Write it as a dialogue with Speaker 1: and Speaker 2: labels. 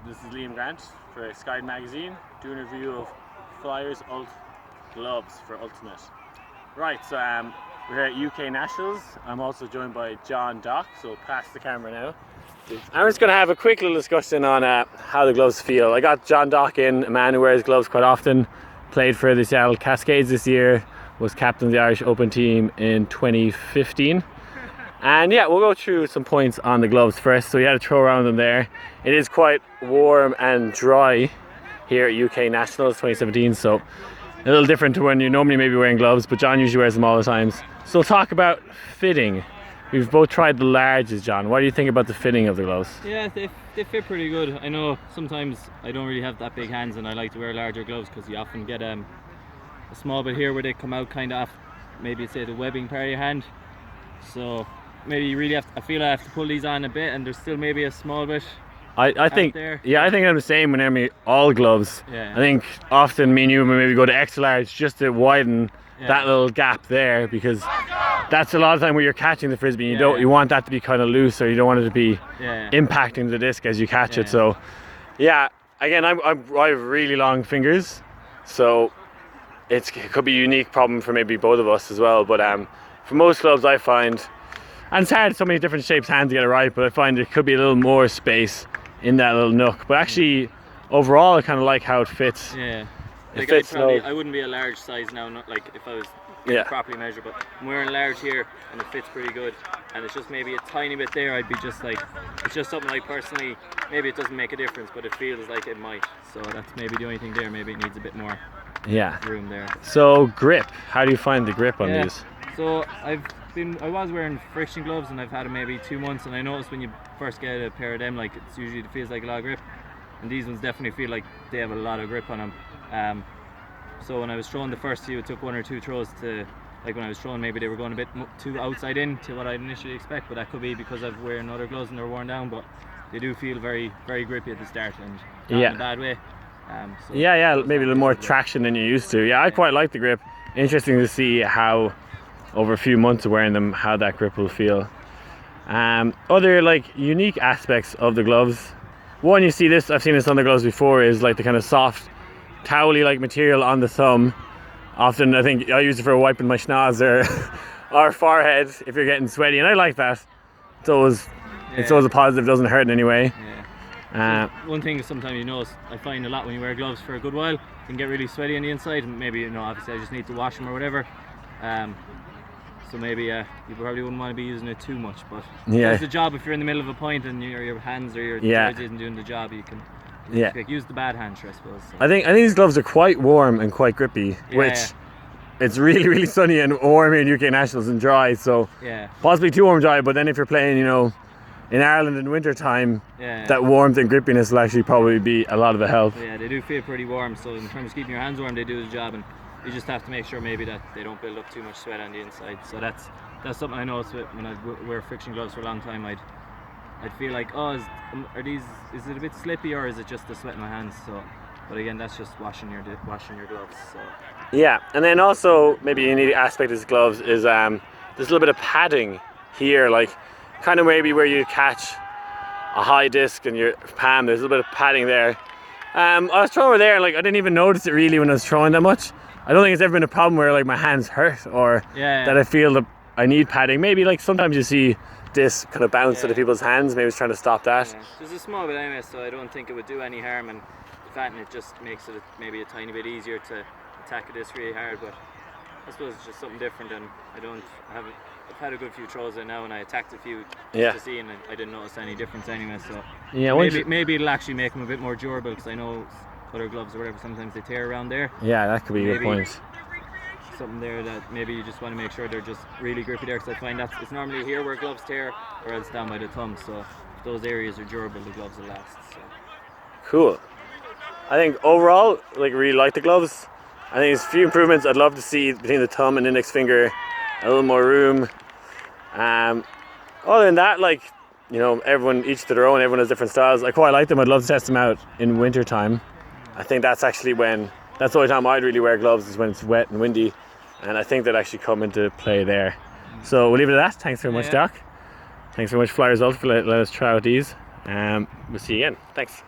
Speaker 1: This is Liam Grant for Sky Magazine, doing a review of Flyers Ult gloves for Ultimate. Right, so we're here at UK Nationals. I'm also joined by John Dock, so pass the camera now. I'm just going to have a quick little discussion on how the gloves feel. I got John Dock in, a man who wears gloves quite often, played for the Seattle Cascades this year, was captain of the Irish Open team in 2015. And yeah, we'll go through some points on the gloves first. So we had a throw around them there. It is quite warm and dry here at UK Nationals 2017, so a little different to when you normally maybe wearing gloves, but John usually wears them all the times. So we'll talk about fitting. We've both tried the larges, John. What do you think about the fitting of the gloves?
Speaker 2: Yeah, they fit pretty good. I know sometimes I don't really have that big hands and I like to wear larger gloves because you often get a small bit here where they come out kind of off, maybe say the webbing part of your hand. So maybe you really have to, I feel I have to pull these on a bit, and there's still maybe a small bit
Speaker 1: I think
Speaker 2: there.
Speaker 1: Yeah, I think I'm the same when I'm all gloves.
Speaker 2: Yeah.
Speaker 1: I think often me and you maybe go to extra large just to widen that little gap there, because that's a lot of time where you're catching the frisbee. You want that to be kind of loose, or you don't want it to be impacting the disc as you catch it. So yeah, again, I have really long fingers, so it could be a unique problem for maybe both of us as well. But for most gloves I find, and it's hard, so many different shapes hands to get it right, but I find there could be a little more space in that little nook. But actually, overall, I kind of like how it fits.
Speaker 2: Yeah.
Speaker 1: It
Speaker 2: Like
Speaker 1: fits.
Speaker 2: I wouldn't be a large size now, not like if I was properly measured, but I'm wearing large here and it fits pretty good. And it's just maybe a tiny bit there, I'd be just like, it's just something like personally, maybe it doesn't make a difference, but it feels like it might. So that's maybe the only thing there, maybe it needs a bit more room there.
Speaker 1: So grip, how do you find the grip on these?
Speaker 2: So I was wearing friction gloves and I've had them maybe 2 months, and I noticed when you first get a pair of them, like it feels like a lot of grip, and these ones definitely feel like they have a lot of grip on them. So when I was throwing the first few, it took 1 or 2 throws to, like when I was throwing, maybe they were going a bit too outside in to what I'd initially expect, but that could be because I've wearing other gloves and they're worn down, but they do feel very, very grippy at the start, and not in a bad way. So
Speaker 1: maybe a little more traction than you're used to. Yeah, I quite like the grip. Interesting to see how over a few months of wearing them, how that grip will feel. Other like unique aspects of the gloves. One, you see this, I've seen this on the gloves before, is like the kind of soft towely like material on the thumb. Often I think I use it for wiping my schnoz or forehead if you're getting sweaty, and I like that. It's always a positive, doesn't hurt in any way.
Speaker 2: So one thing sometimes you notice, I find a lot when you wear gloves for a good while, you can get really sweaty on the inside, and maybe obviously I just need to wash them or whatever. So maybe you probably wouldn't want to be using it too much, but it's the job. If you're in the middle of a point and your hands or your threads isn't doing the job, you can use the bad hand, I suppose. So.
Speaker 1: I think these gloves are quite warm and quite grippy, which it's really, really sunny and warm here in UK Nationals and dry, so possibly too warm dry. But then if you're playing, in Ireland in winter time, that warmth and grippiness will actually probably be a lot of a help.
Speaker 2: Yeah, they do feel pretty warm, so in terms of keeping your hands warm, they do the job, and you just have to make sure maybe that they don't build up too much sweat on the inside. So that's something I noticed when I wear friction gloves for a long time. I'd feel like, is it a bit slippy, or is it just the sweat in my hands? So, but again, that's just washing your gloves. So.
Speaker 1: Yeah, and then also maybe a unique aspect of these gloves is there's a little bit of padding here, like kind of maybe where you catch a high disc in your palm. There's a little bit of padding there. I was throwing over there, and like I didn't even notice it really when I was throwing that much. I don't think it's ever been a problem where like my hands hurt or that I feel that I need padding. Maybe like sometimes you see this kind of bounce to the people's hands. Maybe it's trying to stop that.
Speaker 2: Yeah. There's a small bit anyway, so I don't think it would do any harm, and the fact it just makes it maybe a tiny bit easier to attack a disc really hard. But I suppose it's just something different, and I've had a good few throws in now, and I attacked a few to see, and I didn't notice any difference anyway. So maybe it'll actually make them a bit more durable, because I know other gloves or whatever, sometimes they tear around there.
Speaker 1: Yeah, that could be a good point.
Speaker 2: Something there that maybe you just want to make sure they're just really grippy there, because I find it's normally here where gloves tear, or else down by the thumb. So if those areas are durable, the gloves will last. So.
Speaker 1: Cool. I think overall, really like the gloves. I think there's a few improvements I'd love to see between the thumb and index finger, a little more room. Other than that, everyone each to their own. Everyone has different styles. I quite like them. I'd love to test them out in winter time. I think that's actually that's the only time I'd really wear gloves, is when it's wet and windy, and I think they'd actually come into play there. So we'll leave it at that. Thanks very much, Doc. Thanks very much, Flyers Ult, for letting us try out these. We'll see you again. Thanks.